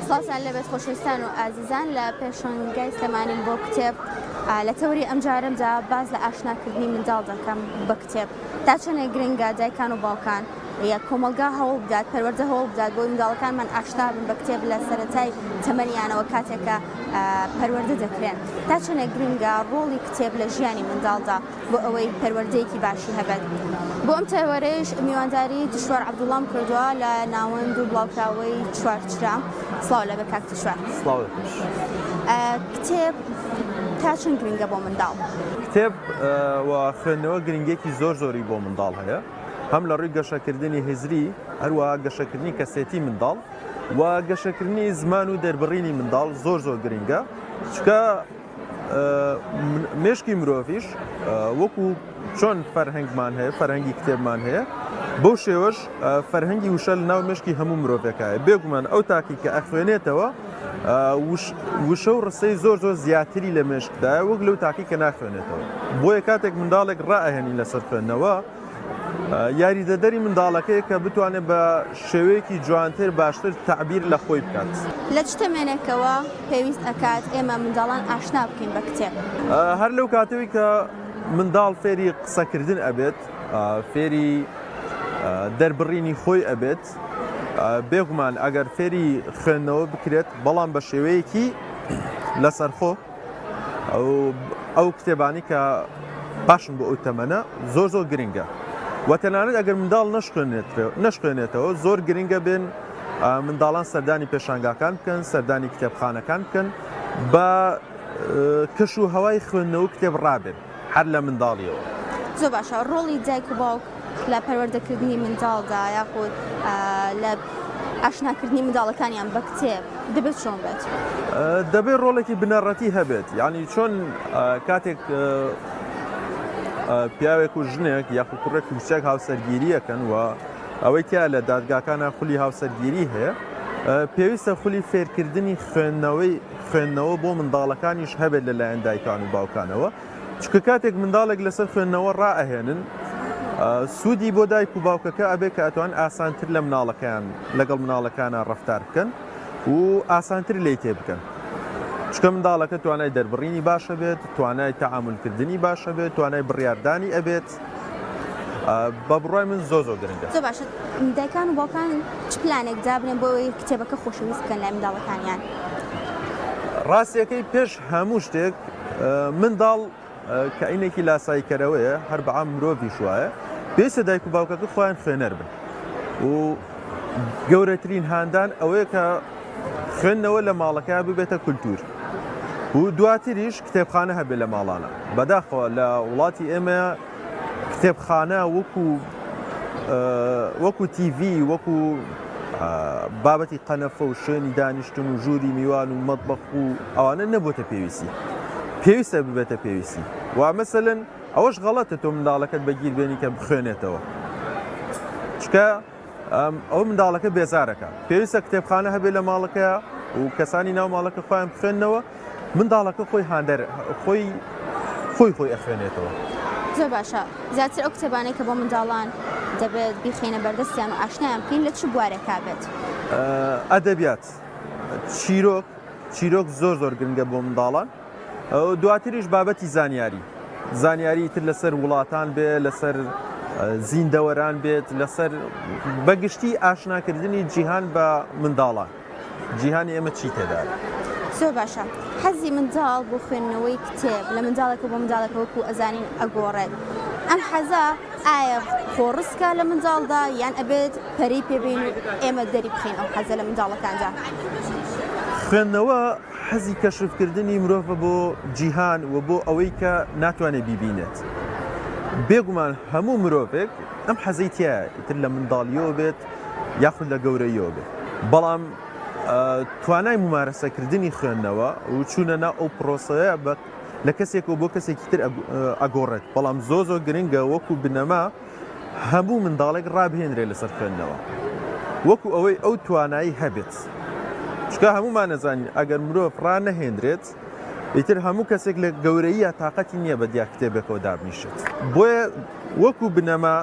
سڵاتان لەبێت خۆشەویستان و ئازیزان لە پێشەنگای سلێمانی بۆ کتێب لە تەوری ئەم جارەمدا باز لە ئاشناکردنی منداڵ دەکەم بە کتێب تا چەندێک گرنگە دایکان و باوکان یە کۆمەلگا هەوڵ بدات پەروەردە هەوڵ بدات بۆی منداڵەکانمان ئاشنا بن بە کتێب لە سەرەتای تەمەنیانەوە کاتێکە پەروەردە دەکرێن تا چەندێک گرنگە ڕۆڵی کتێب لە ژیانی منداڵدا بۆ ئەوەی پەروەردەیەکی باشی هەبێت. بۆ ئەم تێوەرەش میوانداری تشوار عەبدوڵڵام کردووە لە ناوەند و بڵاوکراوەی چوارچرا. سڵاو لەبێ کاک تشوار. کتێب تا چەند گرنگە بۆ منداڵ؟ کتێب و خوێندنەوە گرنگێکی زۆری بۆ منداڵ هەیە، هەم لە ڕووی گەشەکردنی هێزری هەروە گەشەکردنی کەسێتی منداڵ و گەشەکردنی زمان و دەربڕینی منداڵ زۆر گرنگە، چکە مێشکی مرۆڤیش وەکو چۆن فەرهەنگمان هەیە، فەرهەنگی کتێبمان هەیە، بەو شێوەش فەرهەنگی وشە لە ناو مێشکی هەموو مرۆڤێکایە. بێگومان ئەو تاکی کە ئەخوێنێتەوە وشە و ڕسەی زۆر زیاتری لە مێشکدایە وەک لەو تاکی کە ناخوێنێتەوە. بۆیە کاتێک منداڵێک ڕائەهێنی لەسەر خوێندنەوە یاریدەدەری منداڵەکەی کە بتوانێت بە شێوەیەکی جوانتر باشتر تعبیر لە خۆی بکات. لە چ تەمێنێکەوە پێویست ئەکات ئێمە منداڵان ئاشنا بکەین بە کتێب؟ هەر لەو کاتەوەی کە منداڵ فێری قسەکردن ئەبێت، فێری دەربڕینی خۆی ئەبێت، بێگومان ئەگەر فێری خوێندنەوە بکرێت بەڵام بە شێوەیەکی لەسەرخۆ ئەو کتێبانی کە باشن بۆ ئەو تەمەنە زۆر گرنگە. و تەنانەت ئەگەر منداڵ نەشخوێنێتەوە زۆر گرنگە بێن منداڵان سەردانی پێشانگاکان بکەن، سەردانی کتێبخانەکان بکەن، بە کەش و هەوای خوێندنەوە کتێب ڕابێن هەر لە منداڵیەوە. زۆر باشە. ڕۆڵی دایک و باوک لە پەروەردەکردنی منداڵدا یاخود لە ئاشناکردنی منداڵەکانیان بە کتێب دەبێت چۆن بێت؟ دەبێت ڕۆڵێکی بنەڕەتی هەبێت، یعنی چۆن کاتێک پیاوێک و ژنێک یاخود کوڕێک و کچێک هاوسەرگیریەکەن و ئەوەی تیا لە دادگاکانە خولی هاوسەرگیری هەیە، پێویستە خولی فێرکردنی خوێندنەوە بۆ منداڵەکانیش هەبێت لەلایەن دایکان و باوکانەوە، چکە کاتێک منداڵێک لەسەر خوێندنەوە ڕائەهێنن سوودی بۆ دایک و باوکەکە ئەبێت کە ئەتوان ئاسانتر لە مناڵەکان لەگەڵ مناڵەکانە ڕەفتار بکەن و ئاسانتر لێی تێ بکەن، چکە منداڵەکە توانای دەربڕینی باشە بێت، توانای تەعاملکردنی باشە بێت، توانای بڕیاردانی ئەبێت. بە بڕای من زۆر گرنگە. زۆر باشە. دایکان و باوکان چ پلانێک دابنێن بۆ ئەوەی کتێبەکە خۆشەویست بکەن لای منداڵەکانیان؟ ڕاستیەکەی پێش هەموو شتێک منداڵ کە عینێکی لاسایکەرەوەیە، هەر بەعام مرۆڤیش وایە، پێویستە دایک و باوکەکە خۆیان خوێنەر بن و گەورەترین هاندان ئەوەیە کە خوێندنەوە لە ماڵەکە ببێتە کولتور و دواتریش کتێبخانە هەبێت لە ماڵانە. بەداخەوە لە وڵاتی ئێمە کتێبخانە وەکو تیڤ، وەکو بابەتی قەنەفە و شوێنی دانیشتن و ژووری میوان و مەطبەخ و ئەوانە نەبووتە پێویستە ببێتە پێویستی. و مەسەلەن ئەوەش غەڵەتە تۆ منداڵەکەت بەگیر بێنی کە بخوێنێتەوە، چکە ئەو منداڵەکە بێزارەکە. پێویستە کتێبخانە هەبێت لە ماڵەکە و کەسانی ناو ماڵەکە خۆیان بخوێننەوە، منداڵەکە خۆی هاندەر خۆی ئەخوێنێتەوە. زۆر باشە. زیاتر ئەو کتێبانەی کە بۆ منداڵان دەبێت بیخێنە بەردەستیان و ئاشنایان بکەین لە چ بوارێکا بێت؟ ئەدەبیات، چیرۆک زۆر گرنگە بۆ منداڵان. دواتریش بابەتی زانیاری تر لەسەر وڵاتان بێت، لەسەر زیندەوەران بێت، لەسەر بەگشتی ئاشناکردنی جیهان بە منداڵان. جیهانی ئێمە چی تێدا؟ زۆر باشە. حەزی منداڵ بۆ خوێندنەوەی کتێب لە منداڵێکە بۆ منداڵێکە وەکو ئەزانین ئەگۆڕێت. ئەم حەزە ئایا خۆڕسکە لە منداڵدا یان ئەبێت پەرەی پێبین و ئێمە دەری بخین ئەم حەزە لە منداڵەکاندا؟ خوێندنەوە حەزی کەشفکردنی مرۆڤ بۆ جیهان و بۆ ئەوەی کە ناتوانێت بیبینێت. بێگومان هەموو مرۆڤێک ئەم حەزەی تایە ئیتر لە منداڵیەوە بێت یاخود لە گەورەیەوە بێت، بەڵام توانای ممارەسەکردنی خوێندنەوە و چوونە ناو ئەو پرۆسەیە لە کەسێکەوە بۆ کەسێکی تر ئەگۆڕێت، بەڵام زۆر گرنگە وەکو بنەما هەموو منداڵێک ڕابهێنرێت لەسەر خوێندنەوە، وەکو ئەوەی ئەو توانایی هەبێت. چکە هەمومان نەزانین ئەگەر مرۆڤ ڕانەهێنرێت ئیتر هەموو کەسێک لە گەورەیە تااقەتی نییە بە دیا کتێبێکەوە دابنیشێت. بۆیە وەکو بنەما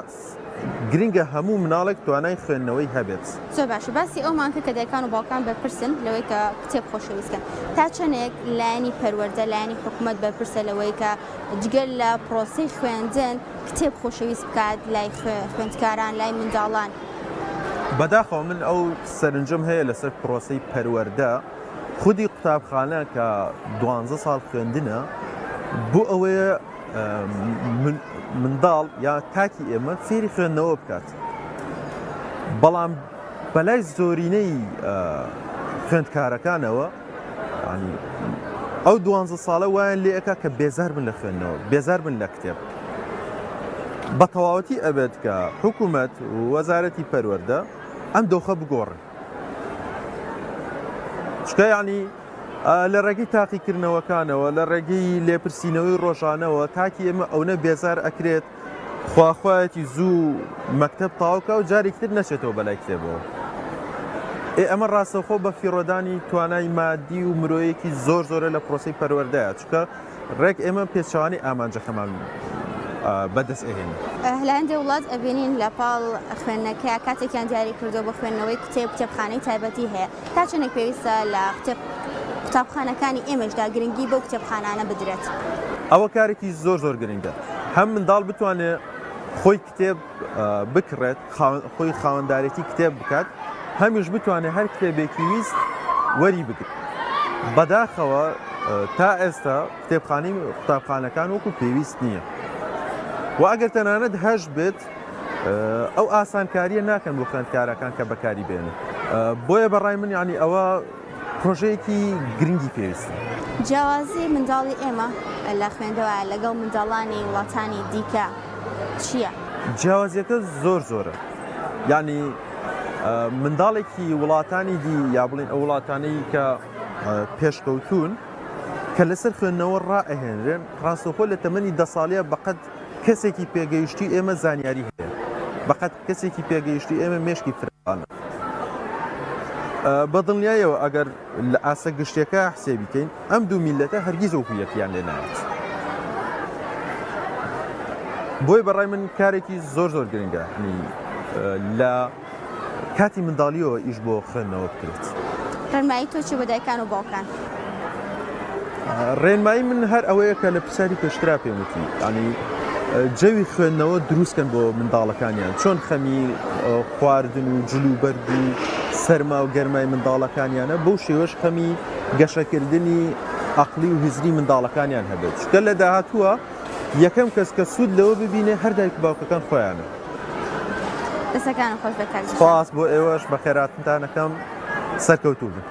گرنگە هەموو مناڵێک توانای خوێندنەوەی هەبێت. زۆر باشە باسی ئەومان کە دایکان و باوکان بەرپرسن لەوەی کە کتێب خۆشەویستکەن تا چەندێک لایانی پەروەردە لایانی حکوومەت بەرپرسە لەوەی کە جگەل لە پرۆسەی خوێندن کتێب خۆشەویست بکات لای خوێندکاران لای منداڵان. بەداخەوە من ئەو سەرنجم هەیە لەسەر پرۆسەی پەروەردە خودی قوتابخانە کە 12 ساڵ خوێندنە بۆ ئەوەیە منداڵ یا تاکی ئێمە فێری خوێندنەوە بکات. بەڵام بەلای زۆرینەی خوێندکارەکانەوە ئەو 12 ساڵە وایان لێ ئەکا کە بێزار بن لە خوێندنەوە، بێزار بن لە کتێب. بە تەواوەتی ئەبێت کە حکوومەت و وەزارەتی پەروەردە ئەم دۆخە بگۆڕن. چکە یعنی لە ڕێگەی تاقیکردنەوەکانەوە لە ڕێگەی لێپرسینەوەی ڕۆژانەوە تاکی ئێمە ئەوە بێزار ئەکرێت خواخوایەتی زوو مەکتەب تاوکە و جارێکتر نەچێتەوە بەلای کتێبەوە. ئەمە ڕاستەوخۆ بە فیڕۆدانی توانای مادی و مرۆیەکی زۆر زۆرە لە پرۆسی پەروەردەیە چکە ڕێک ئێمە پێچوانی ئامانجەکەمان بەدەست ئەهێنین. لە هەندێک وڵات ئەبینین لە پاڵ خوێندنەکە کاتێکیان دیاری کردەوە بە خوێندنەوەی کتێبخانەی تایبەتی هەیە تا چەندێک پێویستە لە قوتابخانەکانی ئێمەشدا گرنگی بەو کتێبخانانە بدرێت. ئەوە کارێکی زۆر زۆر گرنگە. هەم منداڵ بتوانێت خۆی کتێب بکڕێت خۆی خاوەندارێتی کتێب بکات هەمیش بتوانێت هەر کتێبێکی ویست وەری بگرێت. بەداخەوە تا ئێستا قوتابخانەکان وەکو پێویست نییە. و ئەگەر تەنانەت هەش بێت ئەو ئاسانکاریە ناکەن بۆ خوێندکارەکان کە بەکاری بێنن. بۆیە بەڕای من یعنی ئەوە پرۆژەیەکی گرنگی پێویستە. جیاوازی منداڵی ئێمە لە خوێندەوە لەگەڵ منداڵانی وڵاتانی دیکە چییە؟ جیاوازیەکە زۆر زۆرە. یعنی منداڵێکی وڵاتانی دی یا بڵین ئەو وڵاتانەی کە پێشکەوتون کە لەسەر خوێندنەوە ڕائەهێنرێن ڕاستەوخۆ لە تەمەنی 10 ساڵەیە بەقەت کەسێکی پێگەیشتی ئێمە زانیاری هەیە. بەقەت کەسێکی پێگەیشتی ئێمە مێشکی فرانە. بەدڵنیایەوە ئەگەر لە ئاسە گشتەکە حسێ بکەین ئەم دوو میلەتە هەرگیز وەکو یەکیان لێ نایێت. بۆی بەڕای من کارێکی زۆر زۆر گرنگە لە کاتی منداڵیەوە ئیش بۆ خوێندنەوە بکرێت. ڕێنمایی تۆ چی بۆ دایکان و باوکان؟ ڕێنمایی من هەر ئەوەیە کە لە پرسیاری پێشترا پێم وتی ینی جەوی خوێندنەوە دروستکەن بۆ منداڵەکانیان چۆن خەمی خواردن و جلوبەرگ و سەرما و گەرمای منداڵەکانیانە بەو شێوەش خەمی گەشەکردنی عەقلی و هزری منداڵەکانیان هەبێت. چکە لە داهاتووە یەکەم کەس کە سوود لەوە ببینێ هەر دایک باوکەکان خۆیانە. دەستەکانم خۆش بەکار. سپاس بۆ ئێوەش بە خێراتتانەکەم سەرکەوتوو بن.